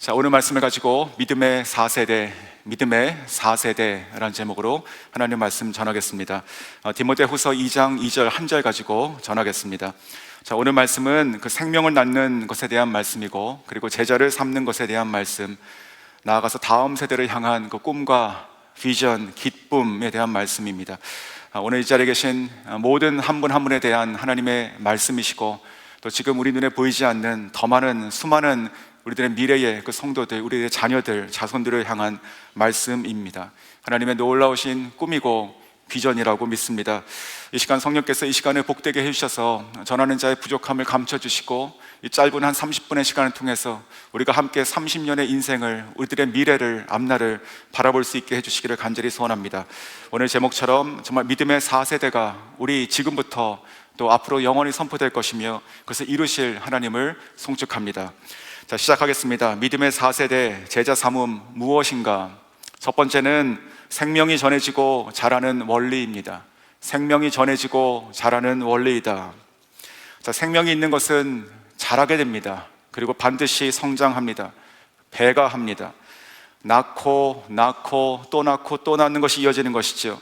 자, 오늘 말씀을 가지고 믿음의 4세대라는 제목으로 하나님 말씀 전하겠습니다. 디모데후서 2장 2절 한 절 가지고 전하겠습니다. 자, 오늘 말씀은 그 생명을 낳는 것에 대한 말씀이고, 그리고 제자를 삼는 것에 대한 말씀, 나아가서 다음 세대를 향한 그 꿈과 비전, 기쁨에 대한 말씀입니다. 오늘 이 자리에 계신 모든 한 분 한 분에 대한 하나님의 말씀이시고, 또 지금 우리 눈에 보이지 않는 더 많은 수많은 우리들의 미래의 그 성도들, 우리의 자녀들, 자손들을 향한 말씀입니다. 하나님의 놀라우신 꿈이고 비전이라고 믿습니다. 이 시간 성령께서 이 시간을 복되게 해주셔서 전하는 자의 부족함을 감춰주시고, 이 짧은 한 30분의 시간을 통해서 우리가 함께 30년의 인생을, 우리들의 미래를, 앞날을 바라볼 수 있게 해주시기를 간절히 소원합니다. 오늘 제목처럼 정말 믿음의 4세대가 우리 지금부터 또 앞으로 영원히 선포될 것이며, 그것을 이루실 하나님을 송축합니다. 자, 시작하겠습니다. 믿음의 4세대 제자 삼음 무엇인가? 첫 번째는 생명이 전해지고 자라는 원리입니다. 생명이 전해지고 자라는 원리이다. 자, 생명이 있는 것은 자라게 됩니다. 그리고 반드시 성장합니다. 배가 합니다. 낳고 또 낳고 또 낳는 것이 이어지는 것이죠.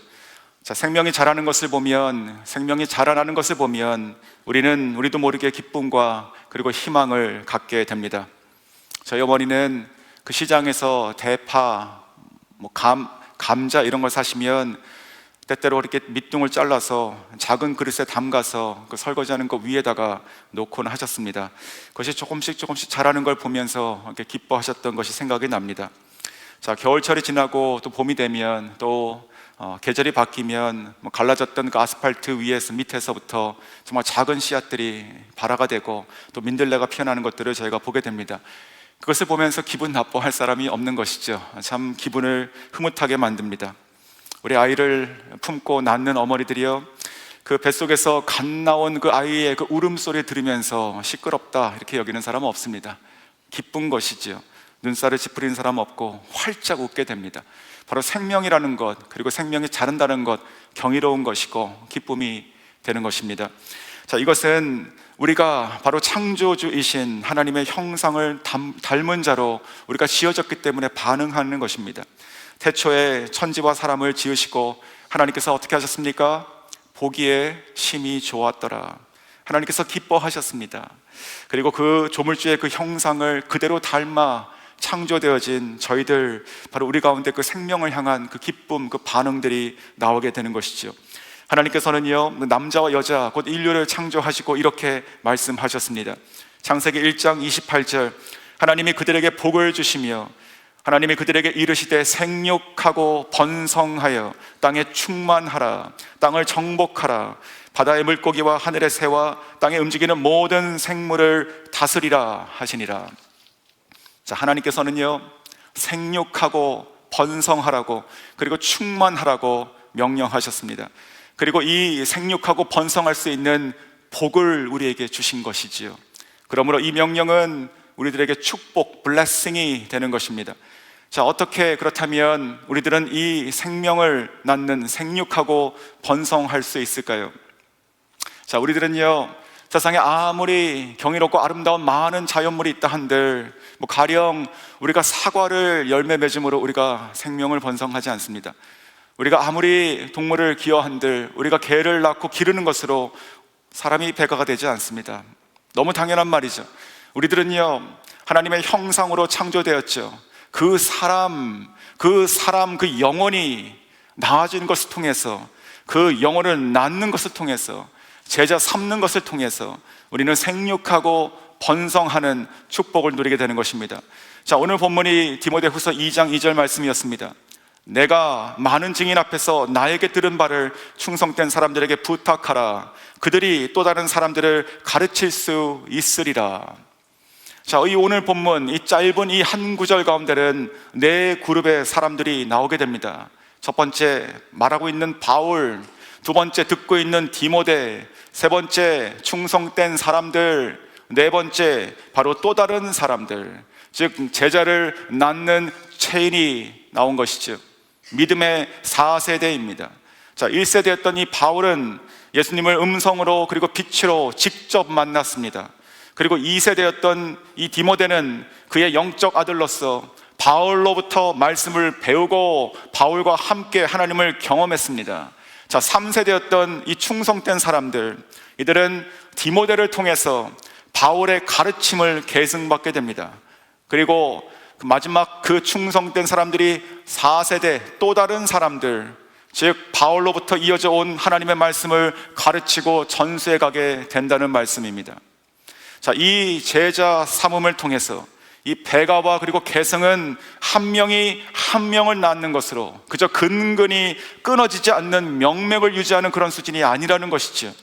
자, 생명이 자라는 것을 보면, 생명이 자라나는 것을 보면 우리도 모르게 기쁨과 그리고 희망을 갖게 됩니다. 저희 어머니는 그 시장에서 대파, 감자 이런 걸 사시면 때때로 이렇게 밑둥을 잘라서 작은 그릇에 담가서 그 설거지하는 것 위에다가 놓곤 하셨습니다. 그것이 조금씩 자라는 걸 보면서 이렇게 기뻐하셨던 것이 생각이 납니다. 자, 겨울철이 지나고 또 봄이 되면 또 계절이 바뀌면 갈라졌던 그 아스팔트 밑에서부터 정말 작은 씨앗들이 발화가 되고 또 민들레가 피어나는 것들을 저희가 보게 됩니다. 그것을 보면서 기분 나빠할 사람이 없는 것이죠. 참 기분을 흐뭇하게 만듭니다. 우리 아이를 품고 낳는 어머니들이요, 그 뱃속에서 갓 나온 그 아이의 그 울음소리 들으면서 시끄럽다 이렇게 여기는 사람은 없습니다. 기쁜 것이죠. 눈살을 찌푸리는 사람 없고 활짝 웃게 됩니다. 바로 생명이라는 것, 그리고 생명이 자른다는 것, 경이로운 것이고 기쁨이 되는 것입니다. 자, 이것은 우리가 바로 창조주이신 하나님의 형상을 닮은 자로 우리가 지어졌기 때문에 반응하는 것입니다. 태초에 천지와 사람을 지으시고 하나님께서 어떻게 하셨습니까? 보기에 심히 좋았더라. 하나님께서 기뻐하셨습니다. 그리고 그 조물주의 그 형상을 그대로 닮아 창조되어진 저희들, 바로 우리 가운데 그 생명을 향한 그 기쁨, 그 반응들이 나오게 되는 것이죠. 하나님께서는요, 남자와 여자 곧 인류를 창조하시고 이렇게 말씀하셨습니다. 창세기 1장 28절, 하나님이 그들에게 복을 주시며 하나님이 그들에게 이르시되 생육하고 번성하여 땅에 충만하라, 땅을 정복하라, 바다의 물고기와 하늘의 새와 땅에 움직이는 모든 생물을 다스리라 하시니라. 자, 하나님께서는요, 생육하고 번성하라고, 그리고 충만하라고 명령하셨습니다. 그리고 이 생육하고 번성할 수 있는 복을 우리에게 주신 것이지요. 그러므로 이 명령은 우리들에게 축복, 블레싱이 되는 것입니다. 자, 어떻게 그렇다면 우리들은 이 생명을 낳는 생육하고 번성할 수 있을까요? 자, 우리들은요, 세상에 아무리 경이롭고 아름다운 많은 자연물이 있다 한들 가령 우리가 사과를 열매 맺음으로 우리가 생명을 번성하지 않습니다. 우리가 아무리 동물을 기어한들 우리가 개를 낳고 기르는 것으로 사람이 배가가 되지 않습니다. 너무 당연한 말이죠. 우리들은요, 하나님의 형상으로 창조되었죠. 그 사람, 그 영혼이 나아지는 것을 통해서, 그 영혼을 낳는 것을 통해서, 제자 삼는 것을 통해서 우리는 생육하고 번성하는 축복을 누리게 되는 것입니다. 자, 오늘 본문이 디모데후서 2장 2절 말씀이었습니다. 내가 많은 증인 앞에서 나에게 들은 바를 충성된 사람들에게 부탁하라. 그들이 또 다른 사람들을 가르칠 수 있으리라. 자, 이 오늘 본문, 이 짧은 이 한 구절 가운데는 네 그룹의 사람들이 나오게 됩니다. 첫 번째, 말하고 있는 바울, 두 번째, 듣고 있는 디모데, 세 번째, 충성된 사람들, 네 번째, 바로 또 다른 사람들, 즉 제자를 낳는 체인이 나온 것이죠. 믿음의 4세대입니다. 자, 1세대였던 이 바울은 예수님을 음성으로 그리고 빛으로 직접 만났습니다. 그리고 2세대였던 이 디모데는 그의 영적 아들로서 바울로부터 말씀을 배우고 바울과 함께 하나님을 경험했습니다. 자, 3세대였던 이 충성된 사람들, 이들은 디모데를 통해서 바울의 가르침을 계승받게 됩니다. 그리고 마지막 그 충성된 사람들이 4세대 또 다른 사람들, 즉 바울로부터 이어져 온 하나님의 말씀을 가르치고 전수해 가게 된다는 말씀입니다. 자, 이 제자 삼음을 통해서 이 배가와 그리고 계승은 한 명이 한 명을 낳는 것으로 그저 근근히 끊어지지 않는 명맥을 유지하는 그런 수준이 아니라는 것이죠.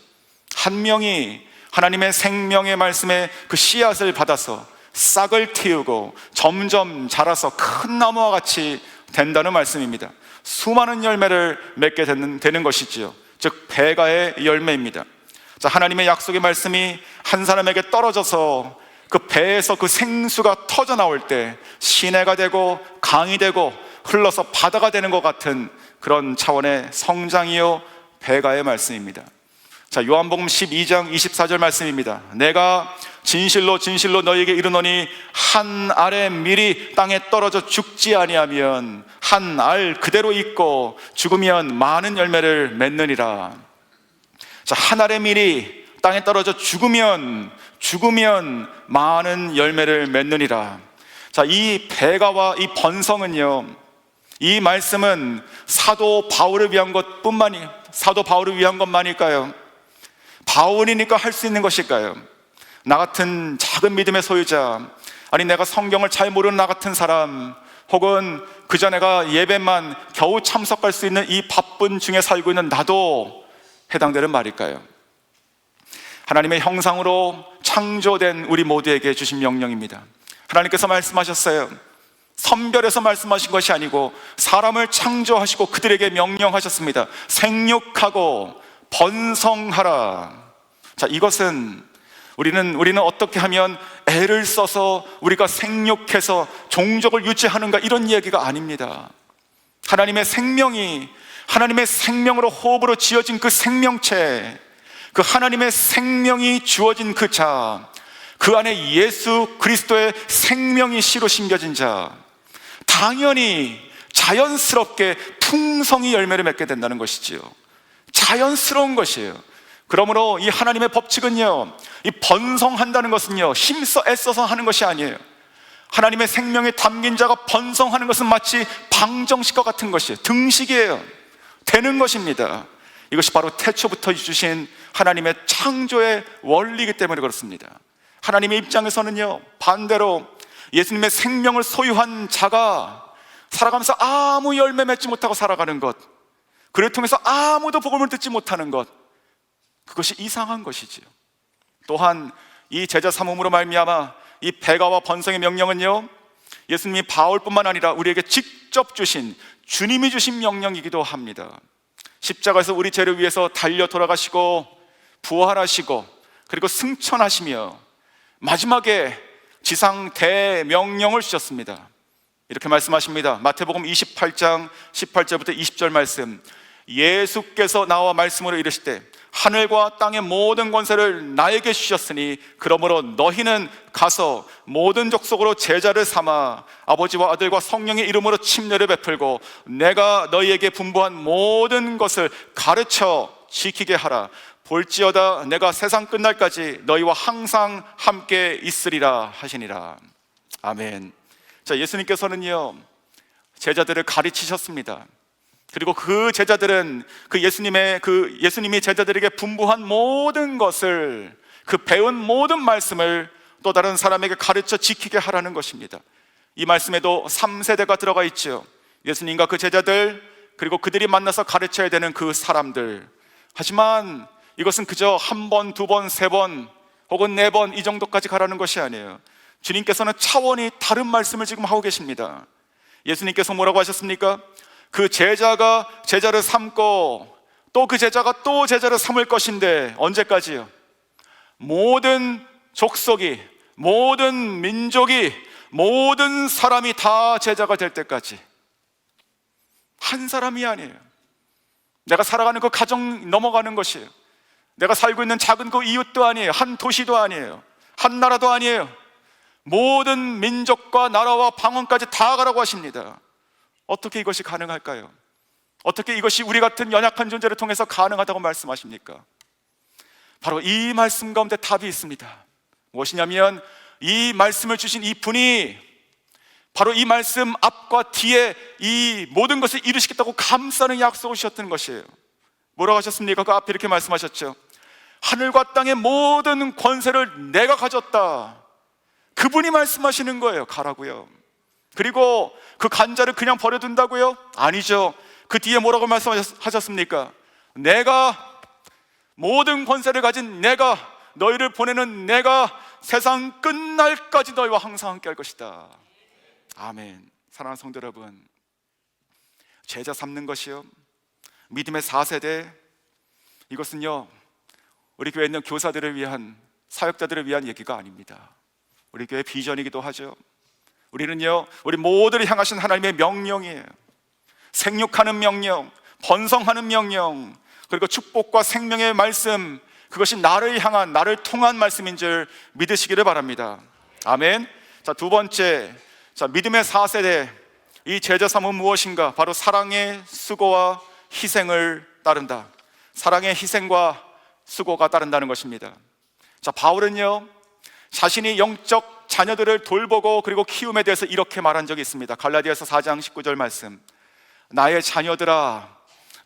한 명이 하나님의 생명의 말씀에 그 씨앗을 받아서 싹을 틔우고 점점 자라서 큰 나무와 같이 된다는 말씀입니다. 수많은 열매를 맺게 되는 것이지요. 즉 배가의 열매입니다. 자, 하나님의 약속의 말씀이 한 사람에게 떨어져서 그 배에서 그 생수가 터져 나올 때 시내가 되고 강이 되고 흘러서 바다가 되는 것 같은 그런 차원의 성장이요 배가의 말씀입니다. 자, 요한복음 12장 24절 말씀입니다. 내가 진실로 진실로 너희에게 이르노니 한 알의 밀이 땅에 떨어져 죽지 아니하면 한 알 그대로 있고 죽으면 많은 열매를 맺느니라. 자, 한 알의 밀이 땅에 떨어져 죽으면 많은 열매를 맺느니라. 자, 이 배가와 이 번성은요, 이 말씀은 사도 바울을 위한 것만일까요? 바울이니까 할 수 있는 것일까요? 나 같은 작은 믿음의 소유자, 아니 내가 성경을 잘 모르는 나 같은 사람, 혹은 그저 내가 예배만 겨우 참석할 수 있는 이 바쁜 중에 살고 있는 나도 해당되는 말일까요? 하나님의 형상으로 창조된 우리 모두에게 주신 명령입니다. 하나님께서 말씀하셨어요. 선별해서 말씀하신 것이 아니고 사람을 창조하시고 그들에게 명령하셨습니다. 생육하고 번성하라. 자, 이것은 우리는 어떻게 하면 애를 써서 우리가 생육해서 종족을 유지하는가, 이런 이야기가 아닙니다. 하나님의 생명이, 하나님의 생명으로 호흡으로 지어진 그 생명체, 그 하나님의 생명이 주어진 그 자, 그 안에 예수 그리스도의 생명이 씨로 심겨진 자, 당연히 자연스럽게 풍성히 열매를 맺게 된다는 것이지요. 자연스러운 것이에요. 그러므로 이 하나님의 법칙은요, 이 번성한다는 것은요, 힘써 애써서 하는 것이 아니에요. 하나님의 생명에 담긴 자가 번성하는 것은 마치 방정식과 같은 것이에요. 등식이에요. 되는 것입니다. 이것이 바로 태초부터 주신 하나님의 창조의 원리이기 때문에 그렇습니다. 하나님의 입장에서는요, 반대로 예수님의 생명을 소유한 자가 살아가면서 아무 열매 맺지 못하고 살아가는 것, 그를 통해서 아무도 복음을 듣지 못하는 것, 그것이 이상한 것이지요. 또한 이 제자 삼음으로 말미암아 이 배가와 번성의 명령은요, 예수님이 바울뿐만 아니라 우리에게 직접 주신, 주님이 주신 명령이기도 합니다. 십자가에서 우리 죄를 위해서 달려 돌아가시고 부활하시고 그리고 승천하시며 마지막에 지상 대명령을 주셨습니다. 이렇게 말씀하십니다. 마태복음 28장 18절부터 20절 말씀. 예수께서 나와 말씀으로 이르시되 하늘과 땅의 모든 권세를 나에게 주셨으니 그러므로 너희는 가서 모든 족속으로 제자를 삼아 아버지와 아들과 성령의 이름으로 침례를 베풀고 내가 너희에게 분부한 모든 것을 가르쳐 지키게 하라. 볼지어다 내가 세상 끝날까지 너희와 항상 함께 있으리라 하시니라. 아멘. 자, 예수님께서는요, 제자들을 가르치셨습니다. 그리고 그 제자들은 예수님이 제자들에게 분부한 모든 것을, 그 배운 모든 말씀을 또 다른 사람에게 가르쳐 지키게 하라는 것입니다. 이 말씀에도 3세대가 들어가 있죠. 예수님과 그 제자들, 그리고 그들이 만나서 가르쳐야 되는 그 사람들. 하지만 이것은 그저 한 번, 두 번, 세 번 혹은 네 번 이 정도까지 가라는 것이 아니에요. 주님께서는 차원이 다른 말씀을 지금 하고 계십니다. 예수님께서 뭐라고 하셨습니까? 그 제자가 제자를 삼고 또 그 제자가 또 제자를 삼을 것인데 언제까지요? 모든 족속이, 모든 민족이, 모든 사람이 다 제자가 될 때까지. 한 사람이 아니에요. 내가 살아가는 그 가정 넘어가는 것이에요. 내가 살고 있는 작은 그 이웃도 아니에요. 한 도시도 아니에요. 한 나라도 아니에요. 모든 민족과 나라와 방언까지 다 가라고 하십니다. 어떻게 이것이 가능할까요? 어떻게 이것이 우리 같은 연약한 존재를 통해서 가능하다고 말씀하십니까? 바로 이 말씀 가운데 답이 있습니다. 무엇이냐면 이 말씀을 주신 이 분이 바로 이 말씀 앞과 뒤에 이 모든 것을 이루시겠다고 감싸는 약속을 주셨던 것이에요. 뭐라고 하셨습니까? 그 앞에 이렇게 말씀하셨죠. 하늘과 땅의 모든 권세를 내가 가졌다. 그분이 말씀하시는 거예요. 가라고요. 그리고 그 간자를 그냥 버려둔다고요? 아니죠. 그 뒤에 뭐라고 말씀하셨습니까? 내가 모든 권세를 가진 내가 너희를 보내는 내가 세상 끝날까지 너희와 항상 함께 할 것이다. 아멘. 사랑하는 성도 여러분, 제자 삼는 것이요, 믿음의 4세대, 이것은요 우리 교회에 있는 교사들을 위한, 사역자들을 위한 얘기가 아닙니다. 우리 교회 비전이기도 하죠. 우리는요 우리 모두를 향하신 하나님의 명령이에요. 생육하는 명령, 번성하는 명령, 그리고 축복과 생명의 말씀, 그것이 나를 향한, 나를 통한 말씀인 줄 믿으시기를 바랍니다. 아멘. 자, 두 번째, 자, 믿음의 4세대, 이 제자 삼은 무엇인가? 바로 사랑의 수고와 희생을 따른다. 사랑의 희생과 수고가 따른다는 것입니다. 자, 바울은요 자신이 영적 자녀들을 돌보고 그리고 키움에 대해서 이렇게 말한 적이 있습니다. 갈라디아서 4장 19절 말씀, 나의 자녀들아,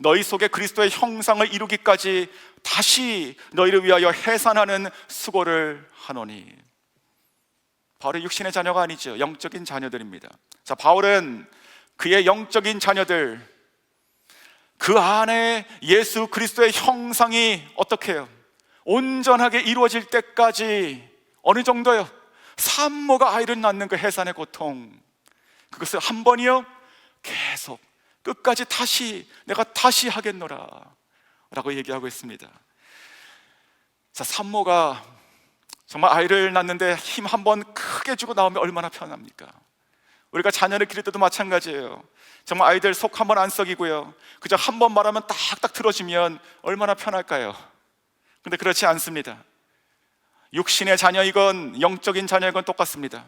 너희 속에 그리스도의 형상을 이루기까지 다시 너희를 위하여 해산하는 수고를 하노니. 바울의 육신의 자녀가 아니죠. 영적인 자녀들입니다. 자, 바울은 그의 영적인 자녀들, 그 안에 예수 그리스도의 형상이 어떻게 해요? 온전하게 이루어질 때까지 어느 정도요? 산모가 아이를 낳는 그 해산의 고통, 그것을 한 번이요 계속 끝까지 내가 다시 하겠노라 라고 얘기하고 있습니다. 자, 산모가 정말 아이를 낳는데 힘 한 번 크게 주고 나오면 얼마나 편합니까? 우리가 자녀를 기를 때도 마찬가지예요. 정말 아이들 속 한 번 안 썩이고요, 그저 한 번 말하면 딱딱 들어주면 얼마나 편할까요? 근데 그렇지 않습니다. 육신의 자녀이건 영적인 자녀이건 똑같습니다.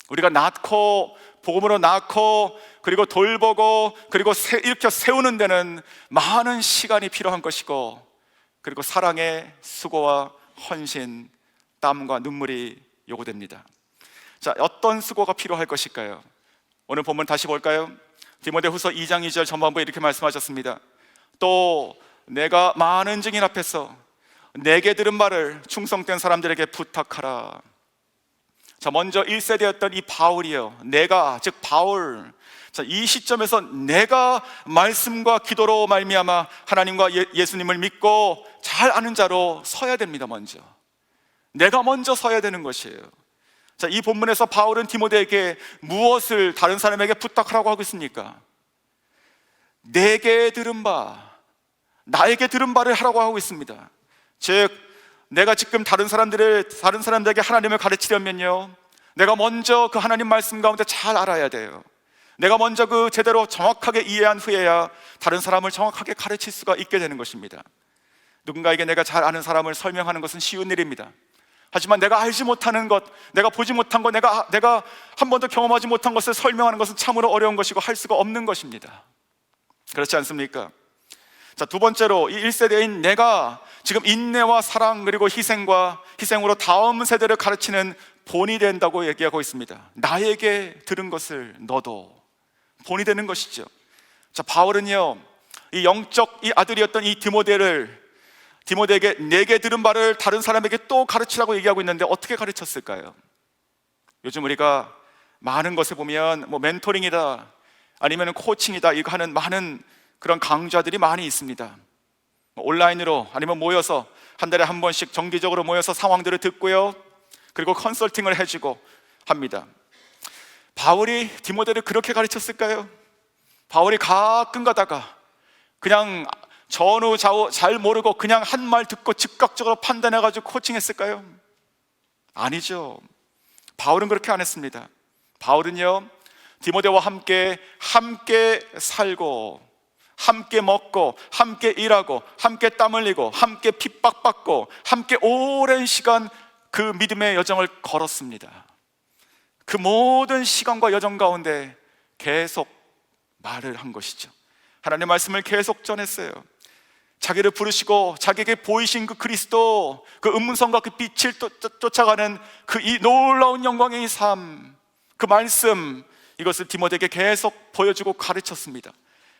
우리가 낳고 복음으로 낳고 그리고 돌보고 그리고 일으켜 세우는 데는 많은 시간이 필요한 것이고, 그리고 사랑의 수고와 헌신, 땀과 눈물이 요구됩니다. 자, 어떤 수고가 필요할 것일까요? 오늘 본문 다시 볼까요? 디모데후서 2장 2절 전반부에 이렇게 말씀하셨습니다. 또 내가 많은 증인 앞에서 내게 들은 말을 충성된 사람들에게 부탁하라. 자, 먼저 1세대였던 이 바울이요, 내가, 즉 바울, 자, 이 시점에서 내가 말씀과 기도로 말미암아 하나님과 예수님을 믿고 잘 아는 자로 서야 됩니다. 내가 먼저 서야 되는 것이에요. 자, 이 본문에서 바울은 디모데에게 무엇을 다른 사람에게 부탁하라고 하고 있습니까? 내게 들은 바, 나에게 들은 바를 하라고 하고 있습니다. 즉, 내가 지금 다른 사람들에게 하나님을 가르치려면요, 내가 먼저 그 하나님 말씀 가운데 잘 알아야 돼요. 내가 먼저 그 제대로 정확하게 이해한 후에야 다른 사람을 정확하게 가르칠 수가 있게 되는 것입니다. 누군가에게 내가 잘 아는 사람을 설명하는 것은 쉬운 일입니다. 하지만 내가 알지 못하는 것, 내가 보지 못한 것, 내가 한 번도 경험하지 못한 것을 설명하는 것은 참으로 어려운 것이고 할 수가 없는 것입니다. 그렇지 않습니까? 자, 두 번째로 이 1세대인 내가 지금 인내와 사랑 그리고 희생으로 다음 세대를 가르치는 본이 된다고 얘기하고 있습니다. 나에게 들은 것을 너도 본이 되는 것이죠. 자, 바울은요 이 영적 이 아들이었던 이 디모데에게 내게 들은 바를 다른 사람에게 또 가르치라고 얘기하고 있는데 어떻게 가르쳤을까요? 요즘 우리가 많은 것을 보면 뭐 멘토링이다 아니면 코칭이다 이거 하는 많은 그런 강좌들이 많이 있습니다. 온라인으로 아니면 모여서 한 달에 한 번씩 정기적으로 모여서 상황들을 듣고요, 그리고 컨설팅을 해주고 합니다. 바울이 디모데를 그렇게 가르쳤을까요? 바울이 가끔 가다가 그냥 전후 좌우 잘 모르고 그냥 한 말 듣고 즉각적으로 판단해가지고 코칭했을까요? 아니죠. 바울은 그렇게 안 했습니다. 바울은요 디모데와 함께 살고 함께 먹고 함께 일하고 함께 땀 흘리고 함께 핍박받고 함께 오랜 시간 그 믿음의 여정을 걸었습니다. 그 모든 시간과 여정 가운데 계속 말을 한 것이죠. 하나님의 말씀을 계속 전했어요. 자기를 부르시고 자기에게 보이신 그 그리스도, 그 은문성과 그 빛을 쫓아가는 그 이 놀라운 영광의 이 삶, 그 말씀, 이것을 디모데에게 계속 보여주고 가르쳤습니다.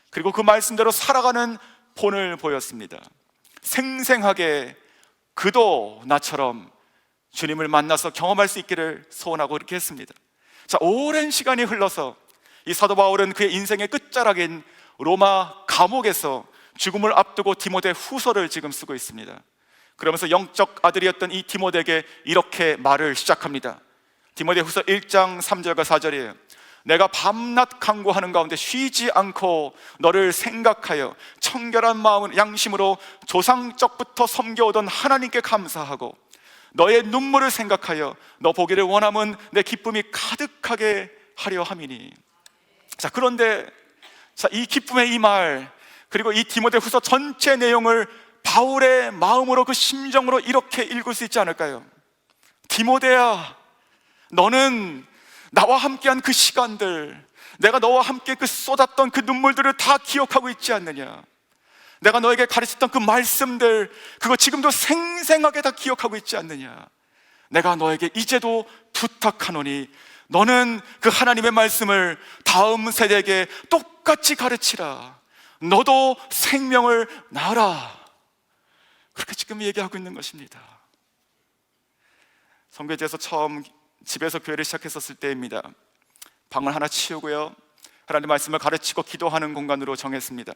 그리고 그 말씀대로 살아가는 본을 보였습니다. 생생하게 그도 나처럼 주님을 만나서 경험할 수 있기를 소원하고 이렇게 했습니다. 자, 오랜 시간이 흘러서 이 사도 바울은 그의 인생의 끝자락인 로마 감옥에서 죽음을 앞두고 디모데 후서를 지금 쓰고 있습니다. 그러면서 영적 아들이었던 이 디모데에게 이렇게 말을 시작합니다. 디모데 후서 1장 3절과 4절이에요. 내가 밤낮 간구하는 가운데 쉬지 않고 너를 생각하여 청결한 마음은 양심으로 조상적부터 섬겨오던 하나님께 감사하고 너의 눈물을 생각하여 너 보기를 원함은 내 기쁨이 가득하게 하려 함이니. 자, 그런데 이 기쁨의 이 말, 그리고 이 디모데 후서 전체 내용을 바울의 마음으로, 그 심정으로 이렇게 읽을 수 있지 않을까요? 디모데야, 너는 나와 함께한 그 시간들, 내가 너와 함께 그 쏟았던 그 눈물들을 다 기억하고 있지 않느냐? 내가 너에게 가르쳤던 그 말씀들, 그거 지금도 생생하게 다 기억하고 있지 않느냐? 내가 너에게 이제도 부탁하노니 너는 그 하나님의 말씀을 다음 세대에게 똑같이 가르치라. 너도 생명을 낳아라. 그렇게 지금 얘기하고 있는 것입니다. 선교지에서 처음 집에서 교회를 시작했었을 때입니다. 방을 하나 치우고요, 하나님 말씀을 가르치고 기도하는 공간으로 정했습니다.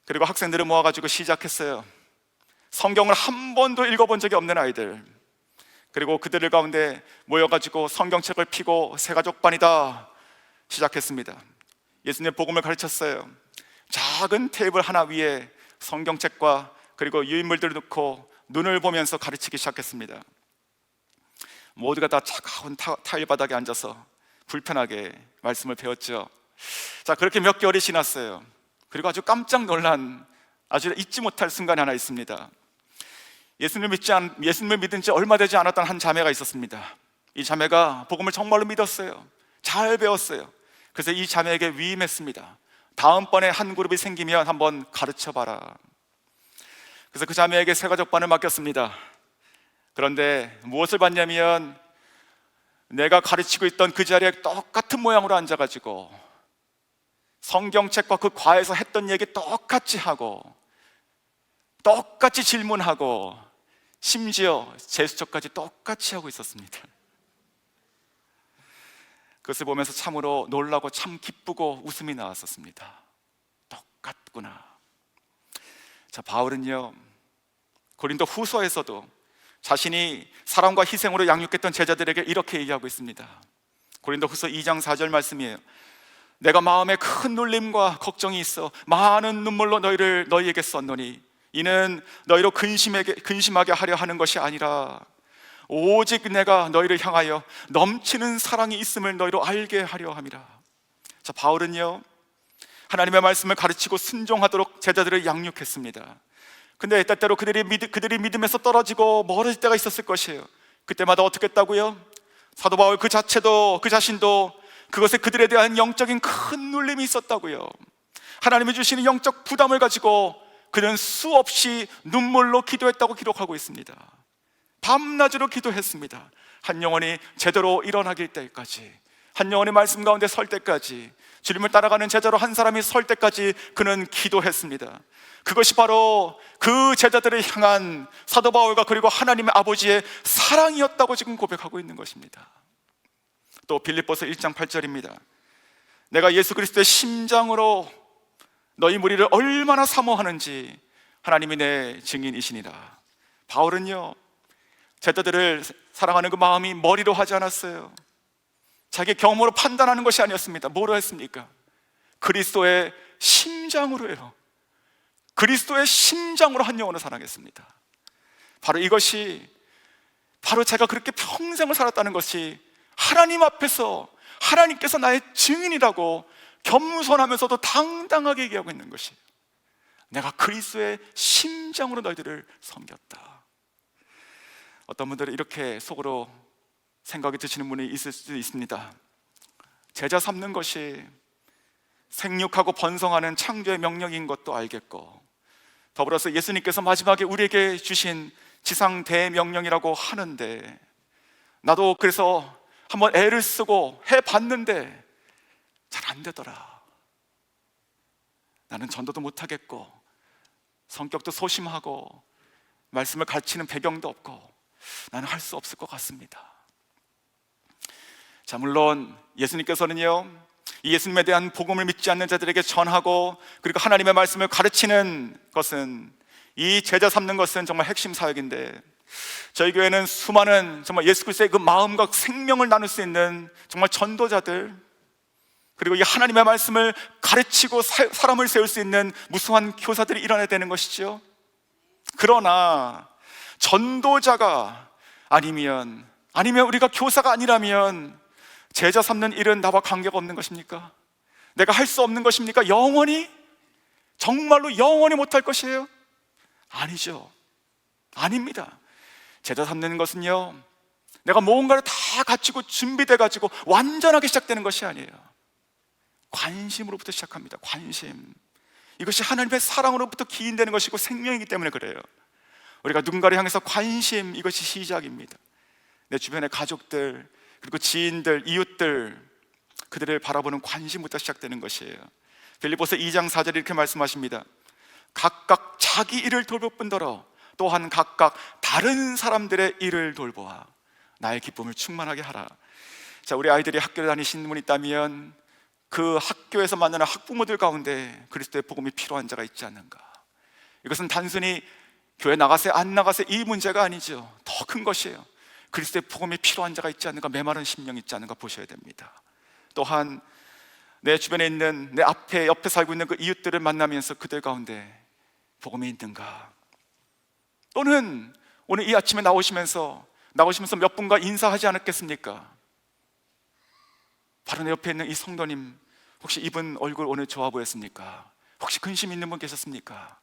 그리고 학생들을 모아가지고 시작했어요. 성경을 한 번도 읽어본 적이 없는 아이들, 그리고 그들 가운데 모여가지고 성경책을 펴고 새가족반이다 시작했습니다. 예수님의 복음을 가르쳤어요. 작은 테이블 하나 위에 성경책과 그리고 유인물들을 놓고 눈을 보면서 가르치기 시작했습니다. 모두가 다 차가운 타일 바닥에 앉아서 불편하게 말씀을 배웠죠. 자, 그렇게 몇 개월이 지났어요. 그리고 아주 깜짝 놀란, 아주 잊지 못할 순간이 하나 있습니다. 예수님을 믿은 지 얼마 되지 않았던 한 자매가 있었습니다. 이 자매가 복음을 정말로 믿었어요. 잘 배웠어요. 그래서 이 자매에게 위임했습니다. 다음번에 한 그룹이 생기면 한번 가르쳐봐라. 그래서 그 자매에게 새가족반을 맡겼습니다. 그런데 무엇을 봤냐면, 내가 가르치고 있던 그 자리에 똑같은 모양으로 앉아가지고 성경책과 그 과에서 했던 얘기 똑같이 하고 똑같이 질문하고 심지어 제스처까지 똑같이 하고 있었습니다. 그것을 보면서 참으로 놀라고 참 기쁘고 웃음이 나왔었습니다. 똑같구나. 자, 바울은요, 고린도 후서에서도 자신이 사랑과 희생으로 양육했던 제자들에게 이렇게 얘기하고 있습니다. 고린도 후서 2장 4절 말씀이에요. 내가 마음에 큰 놀림과 걱정이 있어 많은 눈물로 너희에게 썼노니 이는 너희로 근심하게 하려 하는 것이 아니라 오직 내가 너희를 향하여 넘치는 사랑이 있음을 너희로 알게 하려 함이라. 자, 바울은요, 하나님의 말씀을 가르치고 순종하도록 제자들을 양육했습니다. 근데 때때로 그들이 믿음에서 떨어지고 멀어질 때가 있었을 것이에요. 그때마다 어떻게 했다고요? 사도 바울 그 자신도 그것에 그들에 대한 영적인 큰 눌림이 있었다고요. 하나님이 주시는 영적 부담을 가지고 그는 수없이 눈물로 기도했다고 기록하고 있습니다. 밤낮으로 기도했습니다. 한 영혼이 제대로 일어나길 때까지, 한 영혼의 말씀 가운데 설 때까지, 주님을 따라가는 제자로 한 사람이 설 때까지 그는 기도했습니다. 그것이 바로 그 제자들을 향한 사도 바울과 그리고 하나님의 아버지의 사랑이었다고 지금 고백하고 있는 것입니다. 또 빌립보서 1장 8절입니다. 내가 예수 그리스도의 심장으로 너희 무리를 얼마나 사모하는지 하나님이 내 증인이시니라. 바울은요, 제자들을 사랑하는 그 마음이 머리로 하지 않았어요. 자기 경험으로 판단하는 것이 아니었습니다. 뭐로 했습니까? 그리스도의 심장으로요. 그리스도의 심장으로 한 영혼을 사랑했습니다. 바로 이것이, 바로 제가 그렇게 평생을 살았다는 것이 하나님 앞에서 하나님께서 나의 증인이라고 겸손하면서도 당당하게 얘기하고 있는 것이에요. 내가 그리스도의 심장으로 너희들을 섬겼다. 어떤 분들은 이렇게 속으로 생각이 드시는 분이 있을 수도 있습니다. 제자 삼는 것이 생육하고 번성하는 창조의 명령인 것도 알겠고, 더불어서 예수님께서 마지막에 우리에게 주신 지상 대명령이라고 하는데, 나도 그래서 한번 애를 쓰고 해봤는데 잘 안 되더라. 나는 전도도 못하겠고 성격도 소심하고 말씀을 가르치는 배경도 없고 나는 할 수 없을 것 같습니다. 자, 물론 예수님께서는요, 이 예수님에 대한 복음을 믿지 않는 자들에게 전하고 그리고 하나님의 말씀을 가르치는 것은, 이 제자 삼는 것은 정말 핵심 사역인데, 저희 교회는 수많은 정말 예수 그리스도의 그 마음과 생명을 나눌 수 있는 정말 전도자들, 그리고 이 하나님의 말씀을 가르치고 사람을 세울 수 있는 무수한 교사들이 일어나야 되는 것이죠. 그러나 전도자가 아니면 우리가 교사가 아니라면 제자 삼는 일은 나와 관계가 없는 것입니까? 내가 할 수 없는 것입니까? 영원히? 정말로 영원히 못할 것이에요? 아니죠. 아닙니다. 제자 삼는 것은요, 내가 뭔가를 다 갖추고 준비돼가지고 완전하게 시작되는 것이 아니에요. 관심으로부터 시작합니다. 관심. 이것이 하나님의 사랑으로부터 기인되는 것이고 생명이기 때문에 그래요. 우리가 누군가를 향해서 관심, 이것이 시작입니다. 내 주변의 가족들, 그리고 지인들, 이웃들, 그들을 바라보는 관심부터 시작되는 것이에요. 빌립보서 2장 4절에 이렇게 말씀하십니다. 각각 자기 일을 돌볼 뿐더러 또한 각각 다른 사람들의 일을 돌보아 나의 기쁨을 충만하게 하라. 자, 우리 아이들이 학교를 다니시는 분이 있다면 그 학교에서 만나는 학부모들 가운데 그리스도의 복음이 필요한 자가 있지 않는가? 이것은 단순히 교회 나가세요 안 나가세요 이 문제가 아니죠. 더 큰 것이에요. 그리스도의 복음이 필요한 자가 있지 않는가, 메마른 심령이 있지 않는가 보셔야 됩니다. 또한 내 주변에 있는, 내 앞에 옆에 살고 있는 그 이웃들을 만나면서 그들 가운데 복음이 있는가? 또는 오늘 이 아침에 나오시면서 몇 분과 인사하지 않았겠습니까? 바로 내 옆에 있는 이 성도님, 혹시 이분 얼굴 오늘 좋아 보였습니까? 혹시 근심 있는 분 계셨습니까?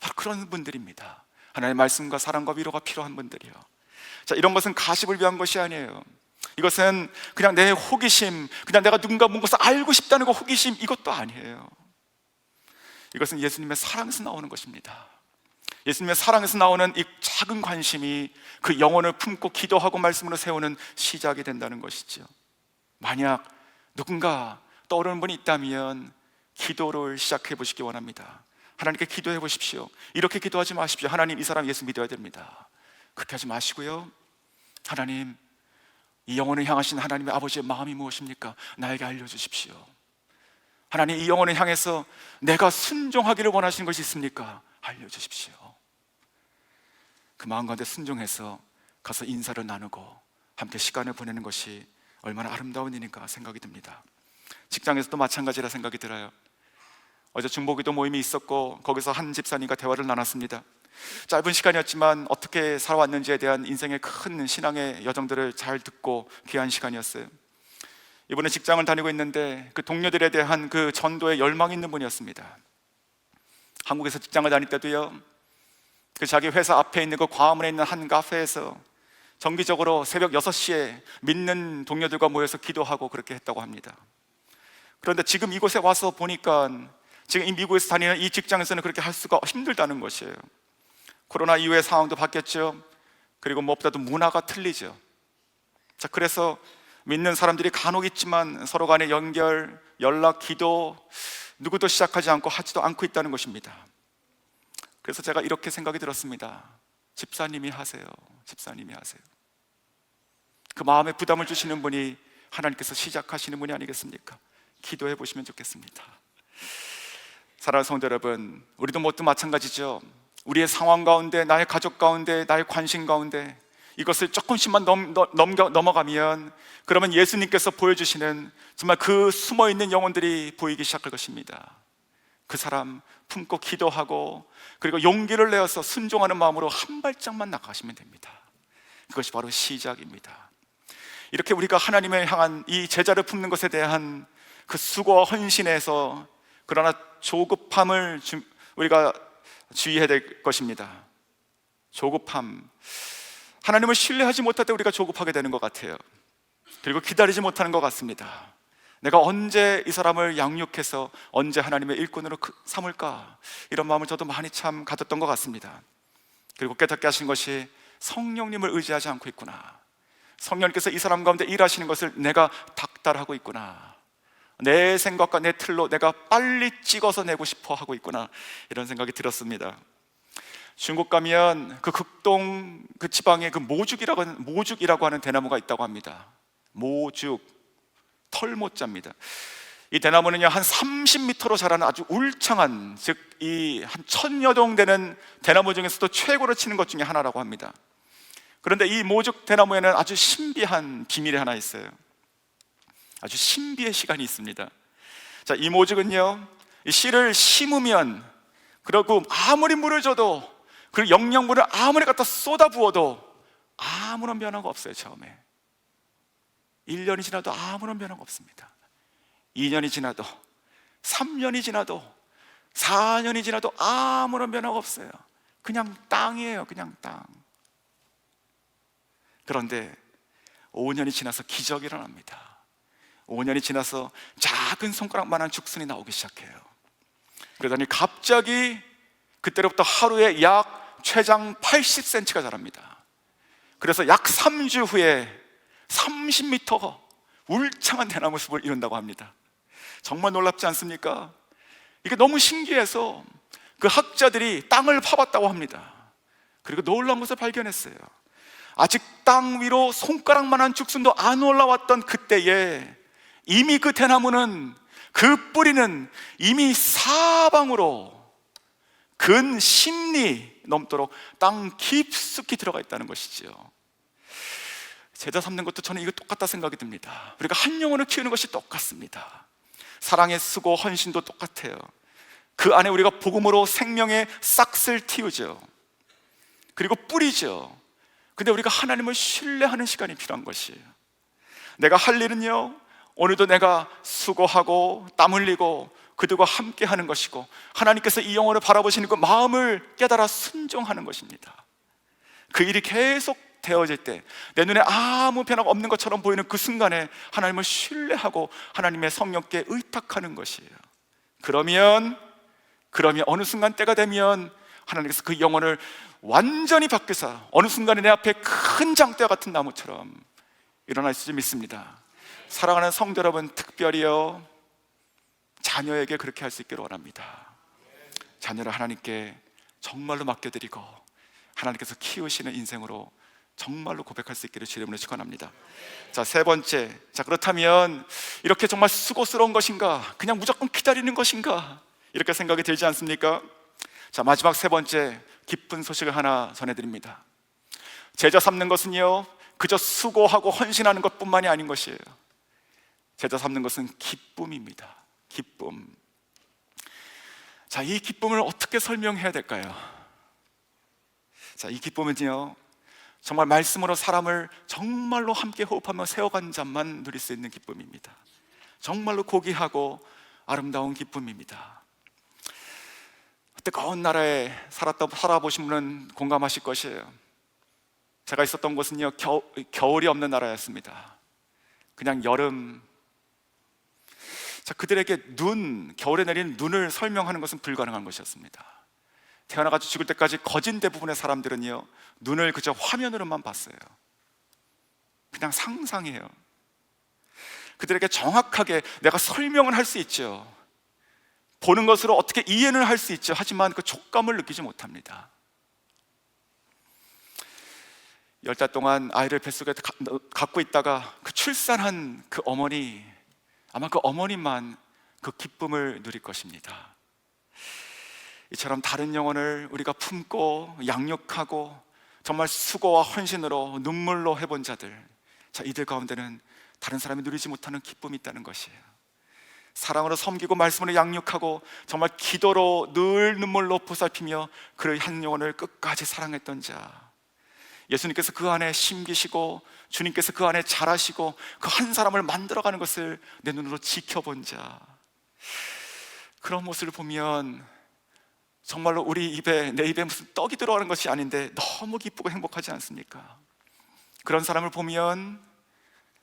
바로 그런 분들입니다. 하나님의 말씀과 사랑과 위로가 필요한 분들이요. 자, 이런 것은 가십을 위한 것이 아니에요. 이것은 그냥 내 호기심, 그냥 내가 누군가 뭔가를 알고 싶다는 그 호기심, 이것도 아니에요. 이것은 예수님의 사랑에서 나오는 것입니다. 예수님의 사랑에서 나오는 이 작은 관심이 그 영혼을 품고 기도하고 말씀으로 세우는 시작이 된다는 것이죠. 만약 누군가 떠오르는 분이 있다면 기도를 시작해 보시기 원합니다. 하나님께 기도해 보십시오. 이렇게 기도하지 마십시오. 하나님, 이 사람 예수 믿어야 됩니다. 그렇게 하지 마시고요, 하나님, 이 영혼을 향하신 하나님의 아버지의 마음이 무엇입니까? 나에게 알려주십시오. 하나님, 이 영혼을 향해서 내가 순종하기를 원하시는 것이 있습니까? 알려주십시오. 그 마음 가운데 순종해서 가서 인사를 나누고 함께 시간을 보내는 것이 얼마나 아름다운 일인가 생각이 듭니다. 직장에서도 마찬가지라 생각이 들어요. 어제 중보기도 모임이 있었고 거기서 한 집사님과 대화를 나눴습니다. 짧은 시간이었지만 어떻게 살아왔는지에 대한 인생의 큰 신앙의 여정들을 잘 듣고 귀한 시간이었어요. 이분은 직장을 다니고 있는데 그 동료들에 대한 그 전도에 열망이 있는 분이었습니다. 한국에서 직장을 다닐 때도요, 그 자기 회사 앞에 있는 그 광화문에 있는 한 카페에서 정기적으로 새벽 6시에 믿는 동료들과 모여서 기도하고 그렇게 했다고 합니다. 그런데 지금 이곳에 와서 보니까 지금 이 미국에서 다니는 이 직장에서는 그렇게 할 수가 힘들다는 것이에요. 코로나 이후의 상황도 바뀌었죠. 그리고 무엇보다도 문화가 틀리죠. 자, 그래서 믿는 사람들이 간혹 있지만 서로 간의 연결, 연락, 기도 누구도 시작하지 않고 하지도 않고 있다는 것입니다. 그래서 제가 이렇게 생각이 들었습니다. 집사님이 하세요. 집사님이 하세요. 그 마음에 부담을 주시는 분이 하나님께서 시작하시는 분이 아니겠습니까? 기도해 보시면 좋겠습니다. 사랑하는 성도 여러분, 우리도 뭣도 마찬가지죠. 우리의 상황 가운데, 나의 가족 가운데, 나의 관심 가운데 이것을 조금씩만 넘어가면 그러면 예수님께서 보여주시는 정말 그 숨어있는 영혼들이 보이기 시작할 것입니다. 그 사람 품고 기도하고 그리고 용기를 내어서 순종하는 마음으로 한 발짝만 나가시면 됩니다. 그것이 바로 시작입니다. 이렇게 우리가 하나님을 향한 이 제자를 품는 것에 대한 그 수고와 헌신에서, 그러나 조급함을 우리가 주의해야 될 것입니다. 조급함. 하나님을 신뢰하지 못할 때 우리가 조급하게 되는 것 같아요. 그리고 기다리지 못하는 것 같습니다. 내가 언제 이 사람을 양육해서 언제 하나님의 일꾼으로 삼을까, 이런 마음을 저도 많이 참 가졌던 것 같습니다. 그리고 깨닫게 하신 것이 성령님을 의지하지 않고 있구나, 성령님께서 이 사람 가운데 일하시는 것을 내가 닥달하고 있구나, 내 생각과 내 틀로 내가 빨리 찍어서 내고 싶어 하고 있구나, 이런 생각이 들었습니다. 중국 가면 그 극동 그 지방에 그 모죽이라고 하는 대나무가 있다고 합니다. 모죽, 털모자입니다. 이 대나무는요, 한 30m로 자라는 아주 울창한, 즉 이 한 1000여 동 되는 대나무 중에서도 최고로 치는 것 중에 하나라고 합니다. 그런데 이 모죽 대나무에는 아주 신비한 비밀이 하나 있어요. 아주 신비의 시간이 있습니다. 자, 이 모죽은요, 이 씨를 심으면, 그리고 아무리 물을 줘도, 그리고 영양분을 아무리 갖다 쏟아 부어도 아무런 변화가 없어요. 처음에 1년이 지나도 아무런 변화가 없습니다. 2년이 지나도, 3년이 지나도, 4년이 지나도 아무런 변화가 없어요. 그냥 땅이에요. 그냥 땅. 그런데 5년이 지나서 기적이 일어납니다. 5년이 지나서 작은 손가락만한 죽순이 나오기 시작해요. 그러더니 갑자기 그때로부터 하루에 약 최장 80cm가 자랍니다. 그래서 약 3주 후에 30m 울창한 대나무 숲을 이룬다고 합니다. 정말 놀랍지 않습니까? 이게 너무 신기해서 그 학자들이 땅을 파봤다고 합니다. 그리고 놀라운 것을 발견했어요. 아직 땅 위로 손가락만한 죽순도 안 올라왔던 그때에 이미 그 대나무는, 그 뿌리는 이미 사방으로 근 10리 넘도록 땅 깊숙이 들어가 있다는 것이죠. 제자 삼는 것도 저는 이거 똑같다 생각이 듭니다. 우리가 한 영혼을 키우는 것이 똑같습니다. 사랑의 수고, 헌신도 똑같아요. 그 안에 우리가 복음으로 생명의 싹을 틔우죠. 그리고 뿌리죠. 근데 우리가 하나님을 신뢰하는 시간이 필요한 것이에요. 내가 할 일은요, 오늘도 내가 수고하고 땀 흘리고 그들과 함께 하는 것이고, 하나님께서 이 영혼을 바라보시는 그 마음을 깨달아 순종하는 것입니다. 그 일이 계속 되어질 때, 내 눈에 아무 변화가 없는 것처럼 보이는 그 순간에 하나님을 신뢰하고 하나님의 성령께 의탁하는 것이에요. 그러면 어느 순간 때가 되면 하나님께서 그 영혼을 완전히 바뀌사 어느 순간에 내 앞에 큰 장대와 같은 나무처럼 일어날 수 믿습니다. 사랑하는 성도 여러분, 특별히요, 자녀에게 그렇게 할 수 있기를 원합니다. 자녀를 하나님께 정말로 맡겨드리고 하나님께서 키우시는 인생으로 정말로 고백할 수 있기를 주의 이름으로 축원합니다. 자, 세 번째, 자, 그렇다면 이렇게 정말 수고스러운 것인가, 그냥 무조건 기다리는 것인가, 이렇게 생각이 들지 않습니까? 자, 마지막 세 번째 기쁜 소식을 하나 전해드립니다. 제자 삼는 것은요, 그저 수고하고 헌신하는 것뿐만이 아닌 것이에요. 제자 삼는 것은 기쁨입니다. 기쁨. 자, 이 기쁨을 어떻게 설명해야 될까요? 자, 이 기쁨은요, 정말 말씀으로 사람을 정말로 함께 호흡하며 세워간 자만 누릴 수 있는 기쁨입니다. 정말로 고귀하고 아름다운 기쁨입니다. 뜨거운 나라에 살아보신 분은 공감하실 것이에요. 제가 있었던 곳은요, 겨울이 없는 나라였습니다. 그냥 여름. 자, 그들에게 겨울에 내리는 눈을 설명하는 것은 불가능한 것이었습니다. 태어나가지고 죽을 때까지 거진 대부분의 사람들은요, 눈을 그저 화면으로만 봤어요. 그냥 상상해요. 그들에게 정확하게 내가 설명을 할 수 있죠. 보는 것으로 어떻게 이해는 할 수 있죠. 하지만 그 촉감을 느끼지 못합니다. 10달 동안 아이를 뱃속에 갖고 있다가 그 출산한 그 어머니, 아마 그 어머니만 그 기쁨을 누릴 것입니다. 이처럼 다른 영혼을 우리가 품고 양육하고 정말 수고와 헌신으로 눈물로 해본 자들, 자, 이들 가운데는 다른 사람이 누리지 못하는 기쁨이 있다는 것이에요. 사랑으로 섬기고 말씀으로 양육하고 정말 기도로 늘 눈물로 보살피며 그의 한 영혼을 끝까지 사랑했던 자, 예수님께서 그 안에 심기시고 주님께서 그 안에 자라시고 그 한 사람을 만들어가는 것을 내 눈으로 지켜본 자, 그런 모습을 보면 정말로 내 입에 무슨 떡이 들어가는 것이 아닌데 너무 기쁘고 행복하지 않습니까? 그런 사람을 보면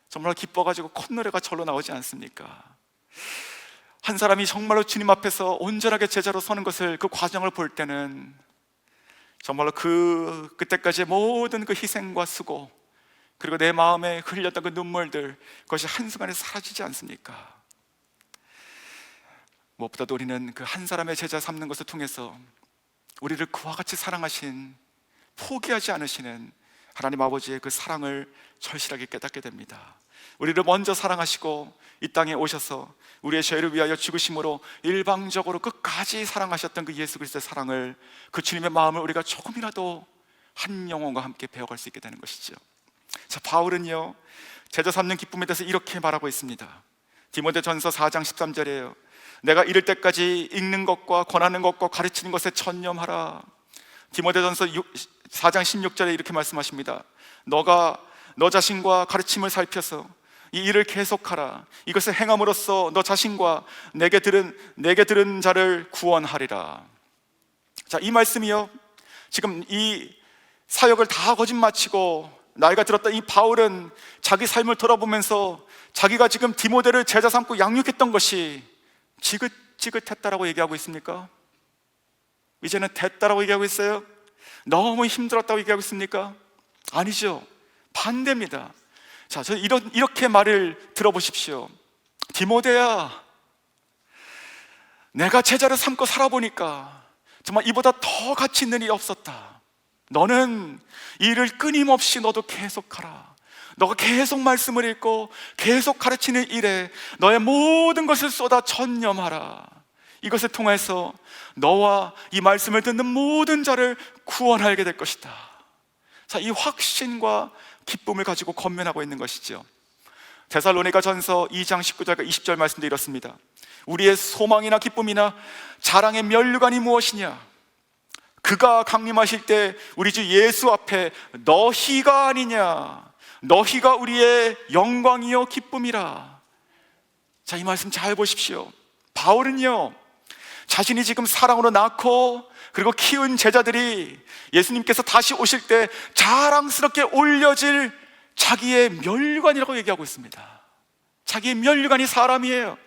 정말 기뻐가지고 콧노래가 절로 나오지 않습니까? 한 사람이 정말로 주님 앞에서 온전하게 제자로 서는 것을, 그 과정을 볼 때는 정말로 그때까지의 모든 그 희생과 수고, 그리고 내 마음에 흘렸던 그 눈물들, 그것이 한순간에 사라지지 않습니까? 무엇보다도 우리는 그 한 사람의 제자 삼는 것을 통해서 우리를 그와 같이 사랑하신, 포기하지 않으시는 하나님 아버지의 그 사랑을 절실하게 깨닫게 됩니다. 우리를 먼저 사랑하시고 이 땅에 오셔서 우리의 죄를 위하여 죽으심으로 일방적으로 끝까지 사랑하셨던 그 예수 그리스도의 사랑을, 그 주님의 마음을 우리가 조금이라도 한 영혼과 함께 배워갈 수 있게 되는 것이죠. 자, 바울은요, 제자 삼는 기쁨에 대해서 이렇게 말하고 있습니다. 디모데전서 4장 13절이에요. 내가 이를 때까지 읽는 것과 권하는 것과 가르치는 것에 전념하라. 디모데전서 4장 16절에 이렇게 말씀하십니다. 너가 너 자신과 가르침을 살펴서 이 일을 계속하라. 이것을 행함으로써 너 자신과 내게 들은 자를 구원하리라. 자, 이 말씀이요, 지금 이 사역을 다 거짓 마치고 나이가 들었던 이 바울은 자기 삶을 돌아보면서 자기가 지금 디모데를 제자 삼고 양육했던 것이 지긋지긋했다라고 얘기하고 있습니까? 이제는 됐다라고 얘기하고 있어요? 너무 힘들었다고 얘기하고 있습니까? 아니죠. 반대입니다. 자, 저 이렇게 말을 들어보십시오. 디모데야, 내가 제자를 삼고 살아보니까 정말 이보다 더 가치 있는 일이 없었다. 너는 이 일을 끊임없이 너도 계속하라. 너가 계속 말씀을 읽고 계속 가르치는 일에 너의 모든 것을 쏟아 전념하라. 이것을 통해서 너와 이 말씀을 듣는 모든 자를 구원하게 될 것이다. 자, 이 확신과 기쁨을 가지고 권면하고 있는 것이죠. 데살로니가전서 2장 19절과 20절 말씀도 이렇습니다. 우리의 소망이나 기쁨이나 자랑의 면류관이 무엇이냐? 그가 강림하실 때 우리 주 예수 앞에 너희가 아니냐? 너희가 우리의 영광이요 기쁨이라. 자, 이 말씀 잘 보십시오. 바울은요, 자신이 지금 사랑으로 낳고 그리고 키운 제자들이 예수님께서 다시 오실 때 자랑스럽게 올려질 자기의 면류관이라고 얘기하고 있습니다. 자기의 면류관이 사람이에요.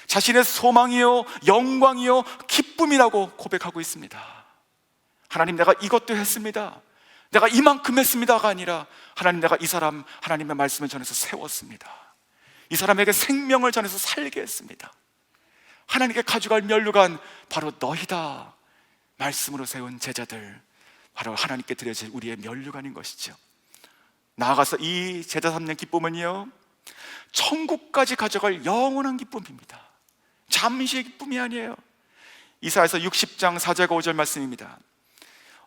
자신의 소망이요 영광이요 기쁨이라고 고백하고 있습니다. 하나님, 내가 이것도 했습니다. 내가 이만큼 했습니다가 아니라, 하나님, 내가 이 사람 하나님의 말씀을 전해서 세웠습니다. 이 사람에게 생명을 전해서 살게 했습니다. 하나님께 가져갈 면류관, 바로 너희다. 말씀으로 세운 제자들, 바로 하나님께 드려질 우리의 면류관인 것이죠. 나아가서 이 제자 삼는 기쁨은요, 천국까지 가져갈 영원한 기쁨입니다. 잠시의 기쁨이 아니에요. 이사야서 60장 4절과 5절 말씀입니다.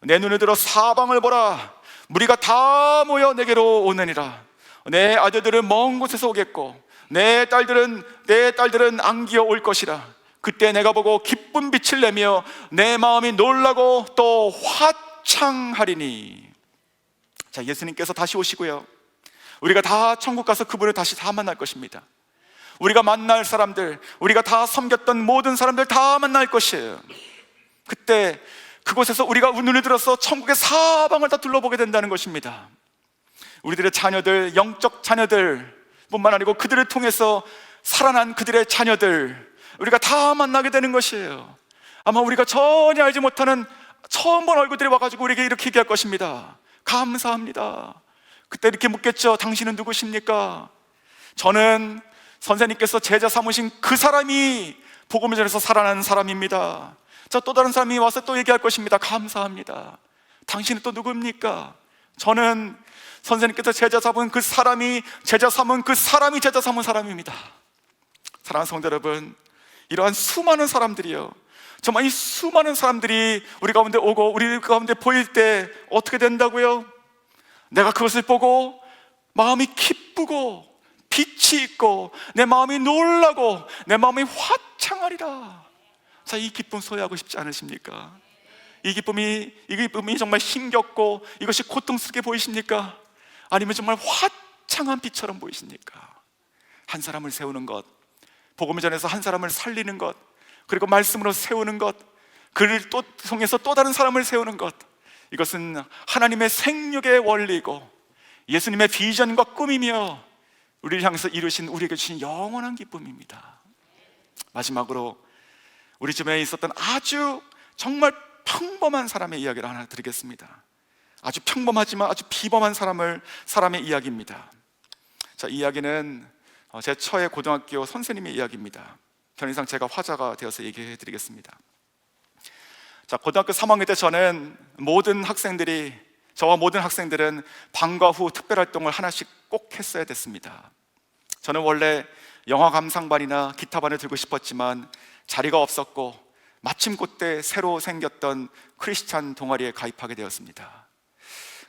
내 눈을 들어 사방을 보라. 무리가 다 모여 내게로 오느니라. 내 아들들은 먼 곳에서 오겠고 내 딸들은 안기어 올 것이라. 그때 내가 보고 기쁜 빛을 내며 내 마음이 놀라고 또 화창하리니. 자, 예수님께서 다시 오시고요, 우리가 다 천국 가서 그분을 다시 다 만날 것입니다. 우리가 만날 사람들, 우리가 다 섬겼던 모든 사람들 다 만날 것이에요. 그때 그곳에서 우리가 눈을 들어서 천국의 사방을 다 둘러보게 된다는 것입니다. 우리들의 자녀들, 영적 자녀들 뿐만 아니고 그들을 통해서 살아난 그들의 자녀들, 우리가 다 만나게 되는 것이에요. 아마 우리가 전혀 알지 못하는 처음 본 얼굴들이 와가지고 우리에게 이렇게 얘기할 것입니다. 감사합니다. 그때 이렇게 묻겠죠. 당신은 누구십니까? 저는 선생님께서 제자 삼으신 그 사람이 복음을 전해서 살아난 사람입니다. 자, 또 다른 사람이 와서 또 얘기할 것입니다. 감사합니다. 당신은 또 누굽니까? 저는 선생님께서 제자 삼은 그 사람이 제자 삼은 사람입니다. 사랑하는 성도 여러분, 이러한 수많은 사람들이요, 정말 이 수많은 사람들이 우리 가운데 오고 우리 가운데 보일 때 어떻게 된다고요? 내가 그것을 보고 마음이 기쁘고 빛이 있고 내 마음이 놀라고 내 마음이 화창하리라. 자, 이 기쁨 소유하고 싶지 않으십니까? 이 기쁨이 정말 힘겹고 이것이 고통스럽게 보이십니까? 아니면 정말 화창한 빛처럼 보이십니까? 한 사람을 세우는 것, 복음을 전해서 한 사람을 살리는 것, 그리고 말씀으로 세우는 것, 그를 또 통해서 또 다른 사람을 세우는 것, 이것은 하나님의 생육의 원리이고 예수님의 비전과 꿈이며 우리를 향해서 이루신, 우리에게 주신 영원한 기쁨입니다. 마지막으로 우리 주변에 있었던 아주 정말 평범한 사람의 이야기를 하나 드리겠습니다. 아주 평범하지만 아주 비범한 사람의 이야기입니다. 자, 이 이야기는 제 처의 고등학교 선생님의 이야기입니다. 편의상 제가 화자가 되어서 얘기해 드리겠습니다. 자, 고등학교 3학년 때 저와 모든 학생들은 방과 후 특별활동을 하나씩 꼭 했어야 됐습니다. 저는 원래 영화 감상반이나 기타반을 들고 싶었지만 자리가 없었고 마침 그때 새로 생겼던 크리스찬 동아리에 가입하게 되었습니다.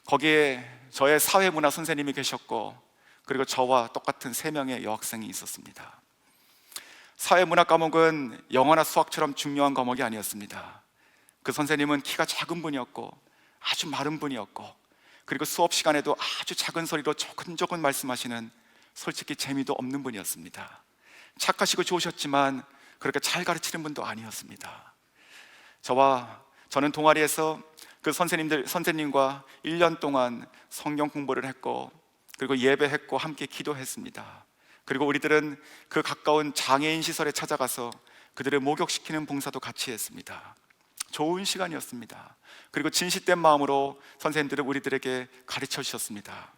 거기에 저의 사회문화 선생님이 계셨고, 그리고 저와 똑같은 3명의 여학생이 있었습니다. 사회문화 과목은 영어나 수학처럼 중요한 과목이 아니었습니다. 그 선생님은 키가 작은 분이었고 아주 마른 분이었고, 그리고 수업 시간에도 아주 작은 소리로 조근조근 말씀하시는 솔직히 재미도 없는 분이었습니다. 착하시고 좋으셨지만 그렇게 잘 가르치는 분도 아니었습니다. 저는 동아리에서 그 선생님과 1년 동안 성경 공부를 했고, 그리고 예배했고 함께 기도했습니다. 그리고 우리들은 그 가까운 장애인 시설에 찾아가서 그들을 목욕시키는 봉사도 같이 했습니다. 좋은 시간이었습니다. 그리고 진실된 마음으로 선생님들은 우리들에게 가르쳐 주셨습니다.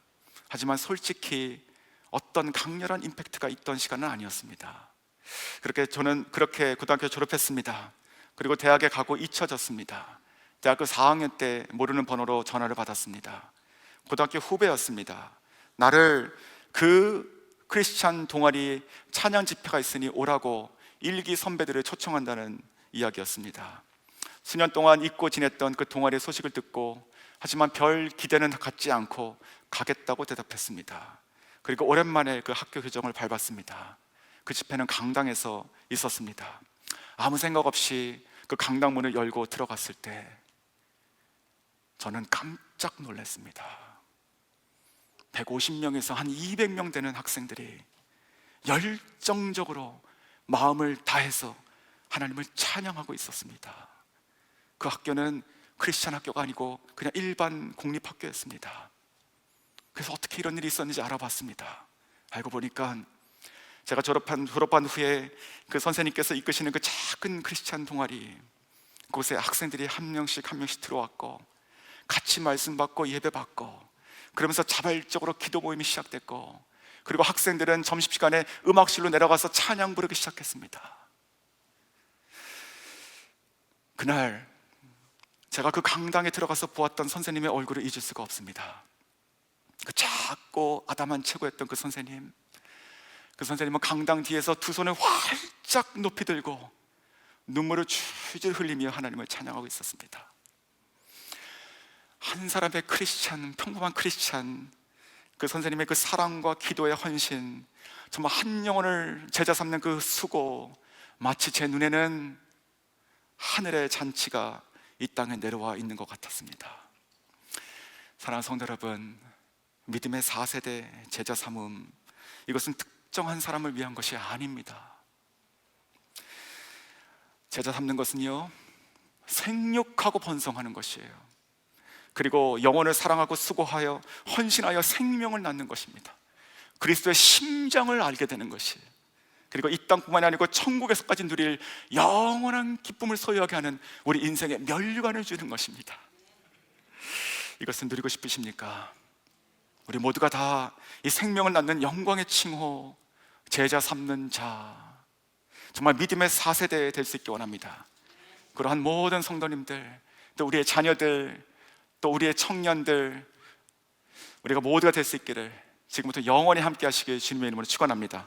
하지만 솔직히 어떤 강렬한 임팩트가 있던 시간은 아니었습니다. 저는 그렇게 고등학교 졸업했습니다. 그리고 대학에 가고 잊혀졌습니다. 대학교 4학년 때 모르는 번호로 전화를 받았습니다. 고등학교 후배였습니다. 나를 그 크리스찬 동아리 찬양 집회가 있으니 오라고 일기 선배들을 초청한다는 이야기였습니다. 수년 동안 잊고 지냈던 그 동아리의 소식을 듣고, 하지만 별 기대는 갖지 않고 가겠다고 대답했습니다. 그리고 오랜만에 그 학교 교정을 밟았습니다. 그 집회는 강당에서 있었습니다. 아무 생각 없이 그 강당문을 열고 들어갔을 때 저는 깜짝 놀랐습니다. 150명에서 한 200명 되는 학생들이 열정적으로 마음을 다해서 하나님을 찬양하고 있었습니다. 그 학교는 크리스찬 학교가 아니고 그냥 일반 공립학교였습니다. 그래서 어떻게 이런 일이 있었는지 알아봤습니다. 알고 보니까 제가 졸업한 후에 그 선생님께서 이끄시는 그 작은 크리스찬 동아리, 그곳에 학생들이 한 명씩 들어왔고 같이 말씀 받고 예배 받고, 그러면서 자발적으로 기도 모임이 시작됐고, 그리고 학생들은 점심시간에 음악실로 내려가서 찬양 부르기 시작했습니다. 그날 제가 그 강당에 들어가서 보았던 선생님의 얼굴을 잊을 수가 없습니다. 그 작고 아담한 체구였던 그 선생님은 강당 뒤에서 두 손을 활짝 높이 들고 눈물을 줄줄 흘리며 하나님을 찬양하고 있었습니다. 한 사람의 평범한 크리스찬, 그 선생님의 그 사랑과 기도의 헌신, 정말 한 영혼을 제자 삼는 그 수고, 마치 제 눈에는 하늘의 잔치가 이 땅에 내려와 있는 것 같았습니다. 사랑하는 성도 여러분, 믿음의 4세대 제자 삼음, 이것은 특정한 사람을 위한 것이 아닙니다. 제자 삼는 것은요, 생육하고 번성하는 것이에요. 그리고 영혼을 사랑하고 수고하여 헌신하여 생명을 낳는 것입니다. 그리스도의 심장을 알게 되는 것이에요. 그리고 이 땅뿐만이 아니고 천국에서까지 누릴 영원한 기쁨을 소유하게 하는 우리 인생의 면류관을 주는 것입니다. 이것을 누리고 싶으십니까? 우리 모두가 다 이 생명을 낳는 영광의 칭호, 제자 삼는 자, 정말 믿음의 4세대 될 수 있기 원합니다. 그러한 모든 성도님들, 또 우리의 자녀들, 또 우리의 청년들, 우리가 모두가 될 수 있기를 지금부터 영원히 함께 하시길 주님의 이름으로 축원합니다.